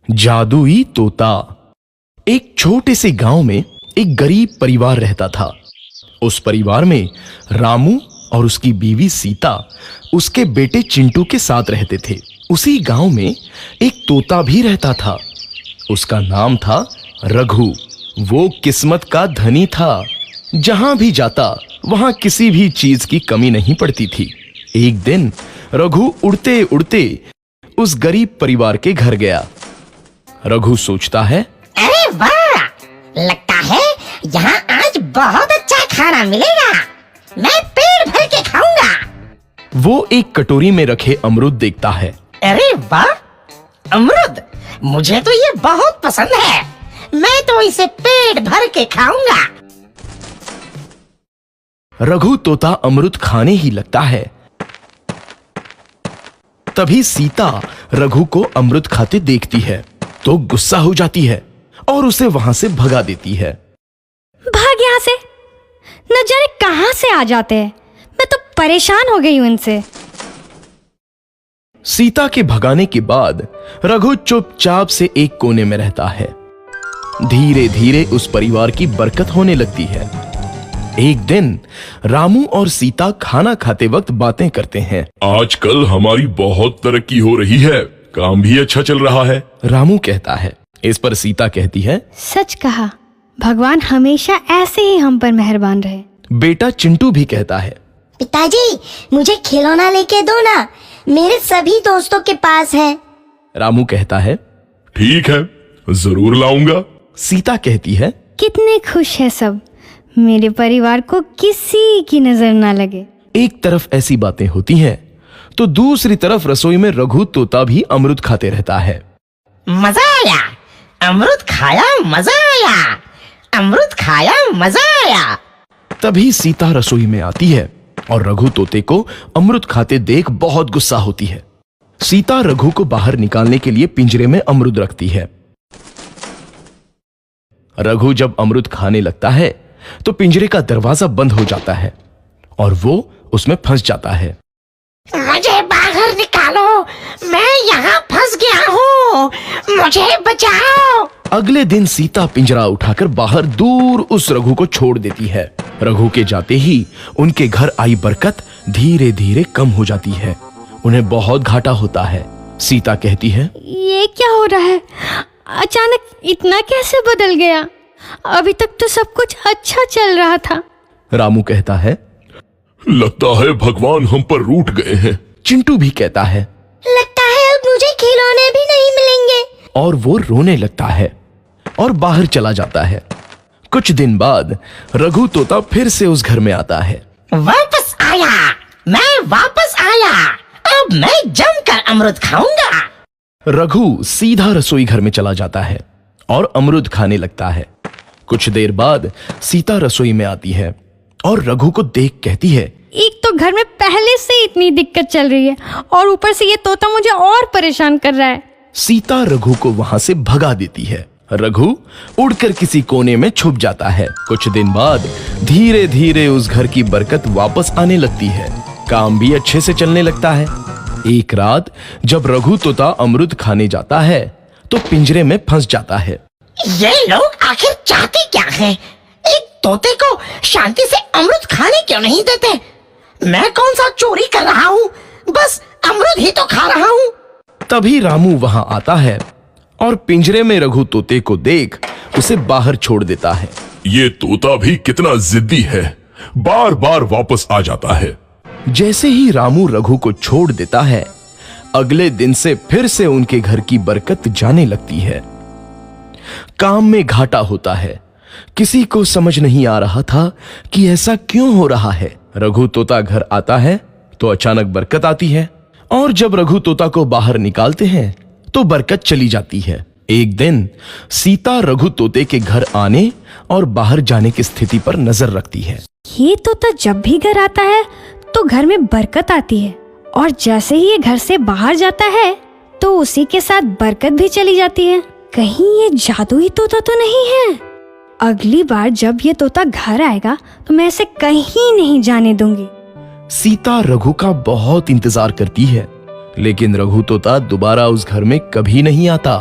जादुई तोता। एक छोटे से गांव में एक गरीब परिवार रहता था। उस परिवार में रामू और उसकी बीवी सीता उसके बेटे चिंटू के साथ रहते थे। उसी गांव में एक तोता भी रहता था। उसका नाम था रघु। वो किस्मत का धनी था। जहां भी जाता वहां किसी भी चीज की कमी नहीं पड़ती थी। एक दिन रघु उड़ते उड़ते उस गरीब परिवार के घर गया। रघु सोचता है, अरे वाह, लगता है यहाँ आज बहुत अच्छा खाना मिलेगा। मैं पेट भर के खाऊंगा। वो एक कटोरी में रखे अमरूद देखता है। अरे वाह, अमरूद, मुझे तो ये बहुत पसंद है। मैं तो इसे पेट भर के खाऊंगा। रघु तोता अमरूद खाने ही लगता है। तभी सीता रघु को अमरूद खाते देखती है तो गुस्सा हो जाती है और उसे वहां से भगा देती है। भाग यहाँ से, न जाने कहां से आ जाते हैं। मैं तो परेशान हो गई हूं इनसे। सीता के भगाने के बाद रघु चुपचाप से एक कोने में रहता है। धीरे धीरे उस परिवार की बरकत होने लगती है। एक दिन रामू और सीता खाना खाते वक्त बातें करते हैं। आजकल हमारी बहुत तरक्की हो रही है, काम भी अच्छा चल रहा है। रामू कहता है। इस पर सीता कहती है, सच कहा, भगवान हमेशा ऐसे ही हम पर मेहरबान रहे। बेटा चिंटू भी कहता है, पिताजी, मुझे खिलौना लेके दो ना, मेरे सभी दोस्तों के पास है। रामू कहता है, ठीक है, जरूर लाऊंगा। सीता कहती है, कितने खुश है सब, मेरे परिवार को किसी की नजर ना लगे। एक तरफ ऐसी बातें होती हैं तो दूसरी तरफ रसोई में रघु तोता भी अमरूद खाते रहता है। मजा आया, अमरूद खाया, मजा आया, अमरूद खाया, मजा आया। तभी सीता रसोई में आती है और रघु तोते को अमरूद खाते देख बहुत गुस्सा होती है। सीता रघु को बाहर निकालने के लिए पिंजरे में अमरूद रखती है। रघु जब अमरूद खाने लगता है तो पिंजरे का दरवाजा बंद हो जाता है और वो उसमें फंस जाता है। मुझे बाहर निकालो, मैं यहाँ फंस गया हूँ, मुझे बचाओ। अगले दिन सीता पिंजरा उठाकर बाहर दूर उस रघु को छोड़ देती है। रघु के जाते ही उनके घर आई बरकत धीरे धीरे कम हो जाती है। उन्हें बहुत घाटा होता है। सीता कहती है, ये क्या हो रहा है, अचानक इतना कैसे बदल गया? अभी तक तो सब कुछ अच्छा चल रहा था। रामू कहता है, लगता है भगवान हम पर रूठ गए हैं। चिंटू भी कहता है, लगता है अब मुझे खिलौने भी नहीं मिलेंगे। और वो रोने लगता है और बाहर चला जाता है। कुछ दिन बाद रघु तोता फिर से उस घर में आता है। वापस आया, मैं वापस आया, अब मैं जमकर अमरूद खाऊंगा। रघु सीधा रसोई घर में चला जाता है और अमरूद खाने लगता है। कुछ देर बाद सीता रसोई में आती है और रघु को देख कहती है, एक तो घर में पहले से इतनी दिक्कत चल रही है और ऊपर से ये तोता मुझे और परेशान कर रहा है। सीता रघु को वहां से भगा देती है। रघु उड़कर किसी कोने में छुप जाता है। कुछ दिन बाद धीरे धीरे उस घर की बरकत वापस आने लगती है। काम भी अच्छे से चलने लगता है। एक रात जब रघु तोता अमरूद खाने जाता है तो पिंजरे में फंस जाता है। ये लोग आखिर चाहते क्या हैं? एक तोते को शांति से अमरूद खाने क्यों नहीं देते? मैं कौन सा चोरी कर रहा हूँ? बस अमरूद ही तो खा रहा हूँ। तभी रामू वहां आता है और पिंजरे में रघु तोते को देख उसे बाहर छोड़ देता है। ये तोता भी कितना जिद्दी है, बार बार वापस आ जाता है। जैसे ही रामू रघु को छोड़ देता है, अगले दिन से फिर से उनके घर की बरकत जाने लगती है। काम में घाटा होता है। किसी को समझ नहीं आ रहा था कि ऐसा क्यों हो रहा है। रघु तोता घर आता है तो अचानक बरकत आती है और जब रघु तोता को बाहर निकालते हैं तो बरकत चली जाती है। एक दिन सीता रघु तोते के घर आने और बाहर जाने की स्थिति पर नजर रखती है। ये तोता जब भी घर आता है तो घर में बरकत आती है और जैसे ही ये घर से बाहर जाता है तो उसी के साथ बरकत भी चली जाती है। कहीं ये जादुई तोता तो नहीं है? अगली बार जब ये तोता घर आएगा तो मैं इसे कहीं नहीं जाने दूंगी। सीता रघु का बहुत इंतजार करती है, लेकिन रघु तोता दोबारा उस घर में कभी नहीं आता।